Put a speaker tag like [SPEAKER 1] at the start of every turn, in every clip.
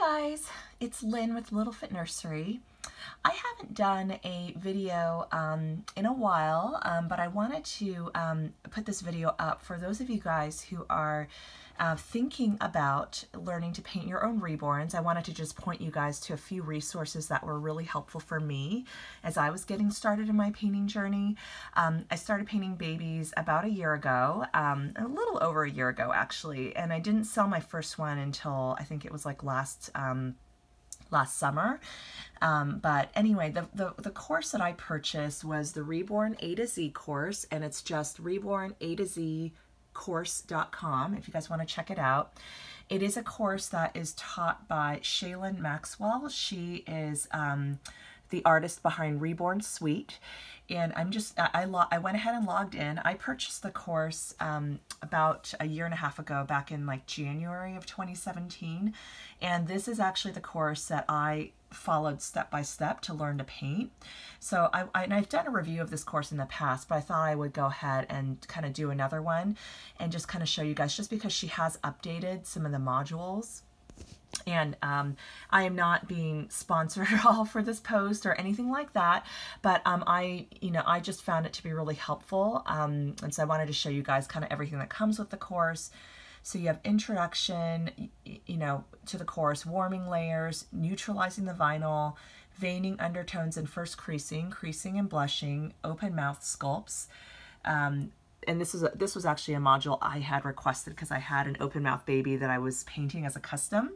[SPEAKER 1] guys, it's Lynn with Little Fit Nursery. I haven't done a video in a while, but I wanted to put this video up for those of you guys who are thinking about learning to paint your own reborns. I wanted to just point you guys to a few resources that were really helpful for me as I was getting started in my painting journey. I started painting babies about a year ago, a little over a year ago actually, and I didn't sell my first one until I think it was like last summer. But anyway, the course that I purchased was the Reborn A to Z course, and it's just Reborn A to Z course.com if you guys want to check it out. It is a course that is taught by Shaylin Maxwell. She is the artist behind Reborn Suite, and I went ahead and logged in. I purchased the course about a year and a half ago, back in like January of 2017, and this is actually the course that I followed step by step to learn to paint. So I've done a review of this course in the past, but I thought I would go ahead and kind of do another one and just kind of show you guys, just because she has updated some of the modules. And I am not being sponsored at all for this post or anything like that, but I just found it to be really helpful, and so I wanted to show you guys kind of everything that comes with the course. So you have introduction, to the course, warming layers, neutralizing the vinyl, veining undertones and first creasing and blushing, open mouth sculpts. And this was actually a module I had requested because I had an open mouth baby that I was painting as a custom,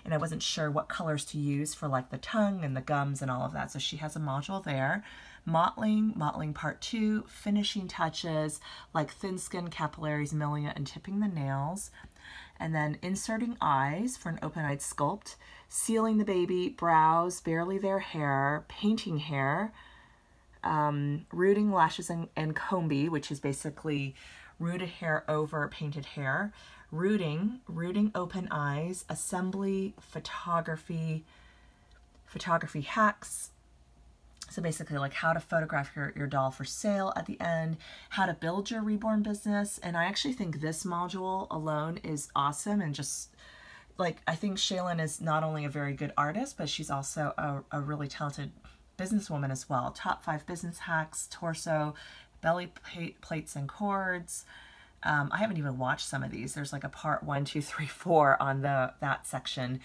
[SPEAKER 1] and I wasn't sure what colors to use for like the tongue and the gums and all of that. So she has a module there. Mottling part 2, finishing touches like thin skin, capillaries, milling it, and tipping the nails. And then inserting eyes for an open-eyed sculpt, sealing the baby, brows, barely their hair, painting hair, rooting lashes and combi, which is basically rooted hair over painted hair, rooting open eyes, assembly, photography hacks. So basically like how to photograph your doll for sale at the end, how to build your reborn business. And I actually think this module alone is awesome, and just like, I think Shaylin is not only a very good artist, but she's also a really talented businesswoman as well. Top 5 business hacks, torso, belly plates and cords. I haven't even watched some of these. There's like a part 1, 2, 3, 4 on that section.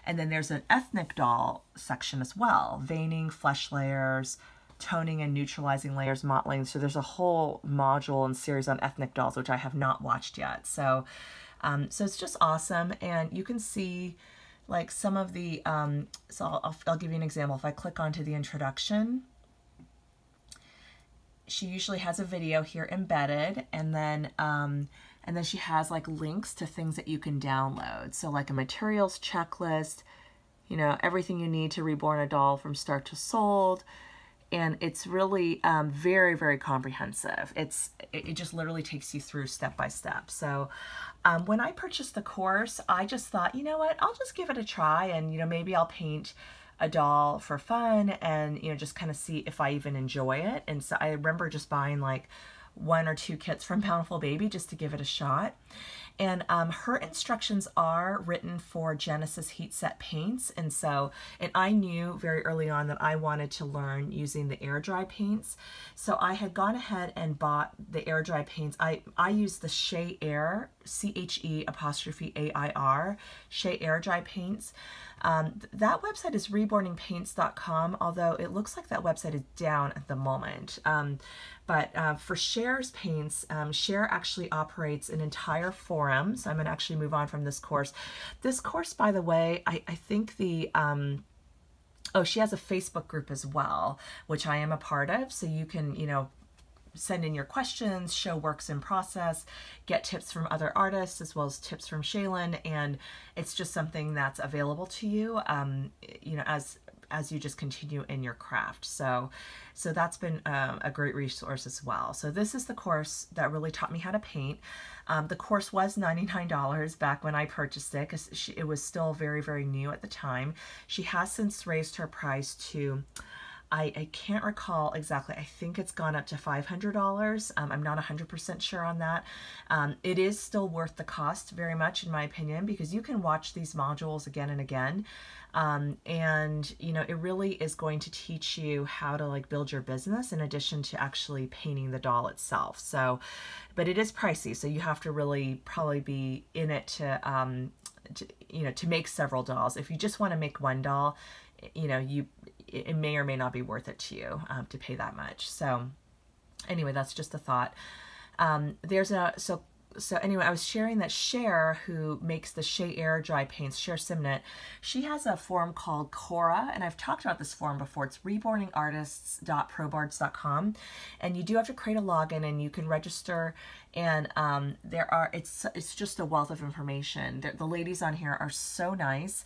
[SPEAKER 1] And then there's an ethnic doll section as well. Veining, flesh layers, toning and neutralizing layers, mottling. So there's a whole module and series on ethnic dolls, which I have not watched yet. So, so it's just awesome. And you can see like some of the, so I'll give you an example. If I click onto the introduction, she usually has a video here embedded, and then she has like links to things that you can download. So like a materials checklist, everything you need to reborn a doll from start to sold. And it's really very, very comprehensive. It just literally takes you through step by step. So when I purchased the course, I just thought, you know what, I'll just give it a try, and maybe I'll paint a doll for fun, and just kind of see if I even enjoy it. And so I remember just buying like 1 or 2 kits from Bountiful Baby just to give it a shot. And her instructions are written for Genesis heat set paints, and I knew very early on that I wanted to learn using the air dry paints. So I had gone ahead and bought the air dry paints. I used the Shea Air, CHE_AIR, Shea Air Dry paints. That website is reborningpaints.com, although it looks like that website is down at the moment. But for Share's paints, Share actually operates an entire forum. So I'm going to actually move on from this course. This course, by the way, I think the, oh, she has a Facebook group as well, which I am a part of. So you can, send in your questions, show works in process, get tips from other artists, as well as tips from Shaylin. And it's just something that's available to you, as you just continue in your craft. So that's been a great resource as well. So this is the course that really taught me how to paint. The course was $99 back when I purchased it, because it was still very, very new at the time. She has since raised her price to I can't recall exactly. I think it's gone up to $500. I'm not 100% sure on that. It is still worth the cost very much, in my opinion, because you can watch these modules again and again. And you know, it really is going to teach you how to like build your business in addition to actually painting the doll itself. So, but it is pricey, so you have to really probably be in it to you know, to make several dolls. If you just want to make one doll, you know, it may or may not be worth it to you to pay that much. So anyway, that's just a thought. So anyway, I was sharing that Cher, who makes the Shea Air Dry Paints, Cher Simnett, she has a forum called Cora, and I've talked about this forum before. It's reborningartists.probards.com, and you do have to create a login, and you can register, and it's just a wealth of information. The ladies on here are so nice.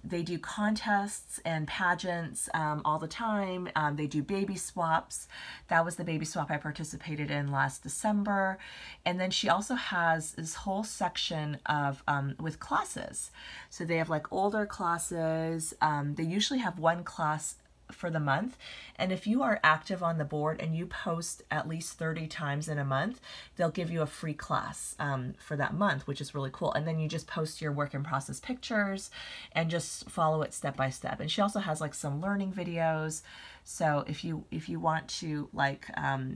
[SPEAKER 1] They do contests and pageants all the time. They do baby swaps. That was the baby swap I participated in last December. And then she also has this whole section of with classes. So they have like older classes. They usually have one class for the month, and if you are active on the board and you post at least 30 times in a month, they'll give you a free class for that month, which is really cool. And then you just post your work in process pictures and just follow it step by step. And she also has like some learning videos, so if you want to like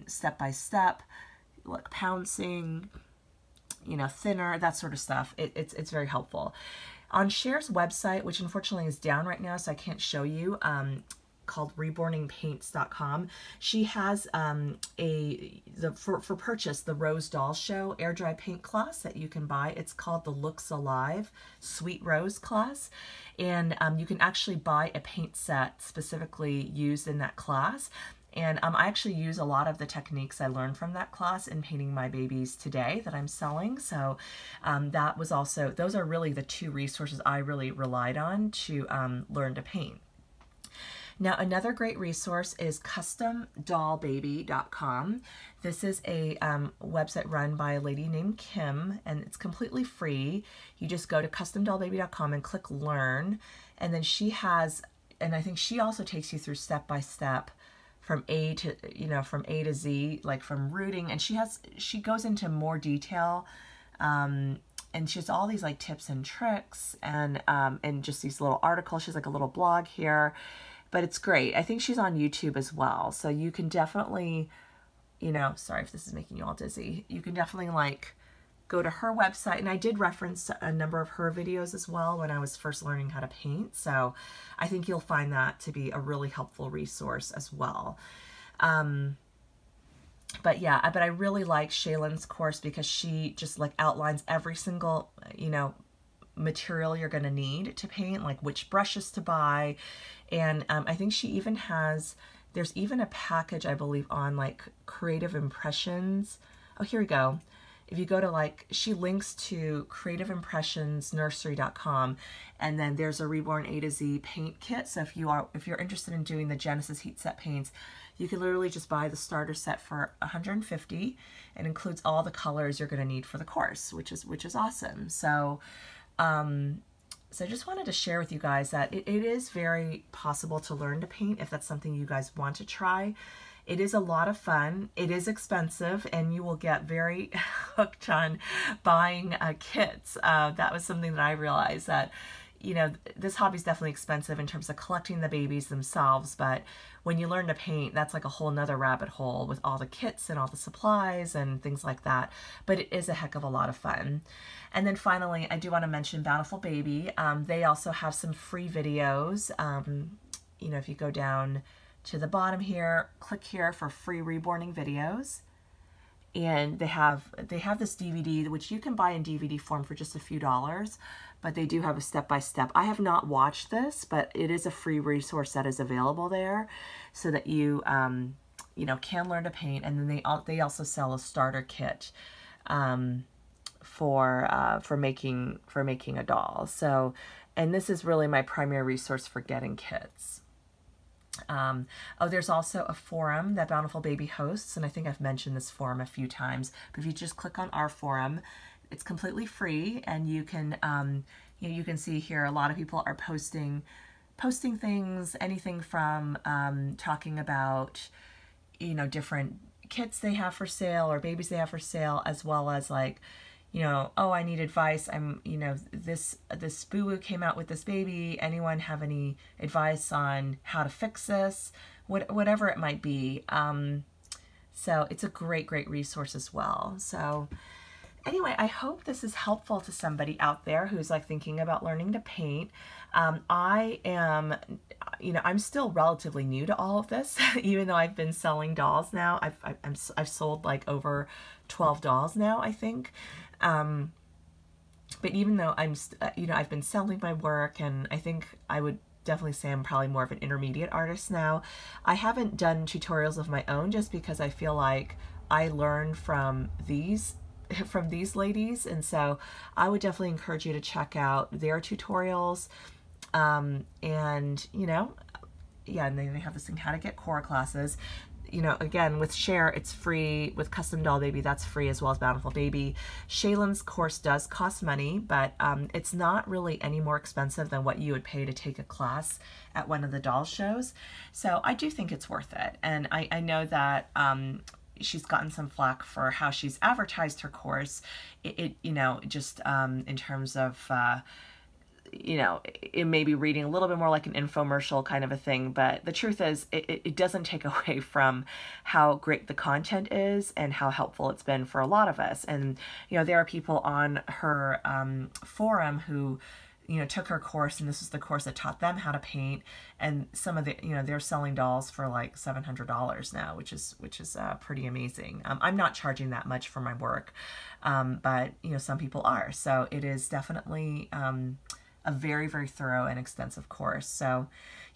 [SPEAKER 1] step by step, like pouncing, you know, thinner, that sort of stuff, it's very helpful. On Cher's website, which unfortunately is down right now, so I can't show you, called reborningpaints.com. She has for purchase the Rose Doll Show air dry paint class that you can buy. It's called the Looks Alive Sweet Rose class, and you can actually buy a paint set specifically used in that class. And I actually use a lot of the techniques I learned from that class in painting my babies today that I'm selling. So that was also, those are really the two resources I really relied on to learn to paint. Now, another great resource is customdollbaby.com. This is a website run by a lady named Kim, and it's completely free. You just go to customdollbaby.com and click Learn, and then she has, and I think she also takes you through step by step from A to, you know, from A to Z, like from rooting, and she goes into more detail, and she has all these like tips and tricks, and just these little articles. She's like a little blog here. But it's great. I think she's on YouTube as well. So you can definitely, you know, sorry if this is making you all dizzy. You can definitely like go to her website. And I did reference a number of her videos as well when I was first learning how to paint. So I think you'll find that to be a really helpful resource as well. But yeah, but I really like Shaylin's course because she just like outlines every single, you know, material you're going to need to paint, like which brushes to buy. And I think she even has, there's even a package, I believe, on like creative impressions. Oh, here we go. If you go to like, she links to creativeimpressionsnursery.com, and then there's a Reborn A to Z paint kit. So if you're interested in doing the Genesis heat set paints, you can literally just buy the starter set for $150. It includes all the colors you're going to need for the course, which is awesome. So so I just wanted to share with you guys that it is very possible to learn to paint if that's something you guys want to try. It is a lot of fun. It is expensive, and you will get very hooked on buying kits. That was something that I realized, that, you know, this hobby is definitely expensive in terms of collecting the babies themselves, but when you learn to paint, that's like a whole nother rabbit hole with all the kits and all the supplies and things like that. But it is a heck of a lot of fun. And then finally, I do want to mention Bountiful Baby. They also have some free videos. You know, if you go down to the bottom here, click here for free reborning videos. And they have this DVD, which you can buy in DVD form for just a few dollars, but they do have a step-by-step. I have not watched this, but it is a free resource that is available there, so that you you know, can learn to paint. And then they also sell a starter kit for making a doll. So, and this is really my primary resource for getting kits. Oh, there's also a forum that Bountiful Baby hosts, and I think I've mentioned this forum a few times, but if you just click on our forum, it's completely free, and you can you know, you can see here a lot of people are posting posting things, anything from talking about, you know, different kits they have for sale or babies they have for sale, as well as like, you know, oh, I need advice. You know, this boo-boo came out with this baby. Anyone have any advice on how to fix this? Whatever it might be. So it's a great resource as well. So anyway, I hope this is helpful to somebody out there who's like thinking about learning to paint. I am, you know, I'm still relatively new to all of this, even though I've been selling dolls now. I've sold like over 12 dolls now, I think. But even though you know, I've been selling my work, and I think I would definitely say I'm probably more of an intermediate artist now. I haven't done tutorials of my own just because I feel like I learned from these ladies, and so I would definitely encourage you to check out their tutorials. And you know, yeah, and then they have this thing, how to get core classes. You know, again, with Share, it's free. With Custom Doll Baby, that's free, as well as Bountiful Baby. Shaylin's course does cost money, but it's not really any more expensive than what you would pay to take a class at one of the doll shows. So I do think it's worth it. And I know that she's gotten some flack for how she's advertised her course. You know, just in terms of you know, it may be reading a little bit more like an infomercial kind of a thing, but the truth is it doesn't take away from how great the content is and how helpful it's been for a lot of us. And, you know, there are people on her forum who, you know, took her course, and this was the course that taught them how to paint, and some of the, you know, they're selling dolls for like $700 now, which is pretty amazing. I'm not charging that much for my work, but, you know, some people are. So it is definitely a very thorough and extensive course. So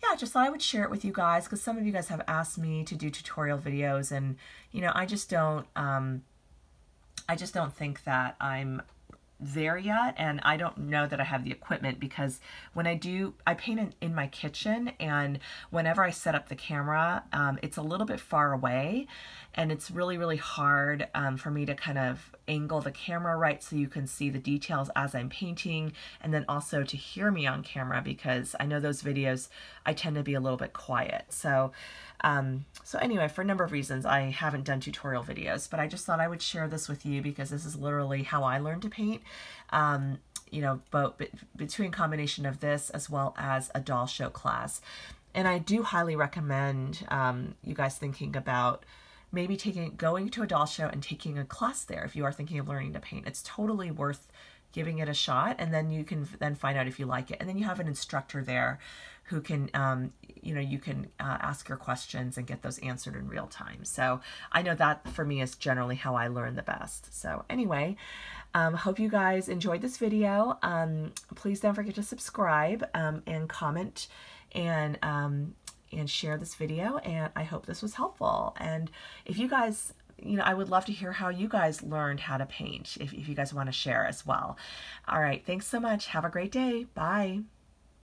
[SPEAKER 1] yeah, I just thought I would share it with you guys, because some of you guys have asked me to do tutorial videos, and you know, I just don't think that I'm there yet, and I don't know that I have the equipment, because when I paint in my kitchen, and whenever I set up the camera, it's a little bit far away, and it's really hard for me to kind of angle the camera right so you can see the details as I'm painting, and then also to hear me on camera, because I know those videos I tend to be a little bit quiet. So so anyway, for a number of reasons, I haven't done tutorial videos, but I just thought I would share this with you, because this is literally how I learned to paint. You know, both between combination of this as well as a doll show class. And I do highly recommend you guys thinking about maybe going to a doll show and taking a class there if you are thinking of learning to paint. It's totally worth giving it a shot, and then you can then find out if you like it. And then you have an instructor there who can, you know, you can ask your questions and get those answered in real time. So I know that for me is generally how I learn the best. So anyway, hope you guys enjoyed this video. Please don't forget to subscribe and comment and share this video. And I hope this was helpful. And if you guys, you know, I would love to hear how you guys learned how to paint, if you guys want to share as well. All right, thanks so much. Have a great day. Bye.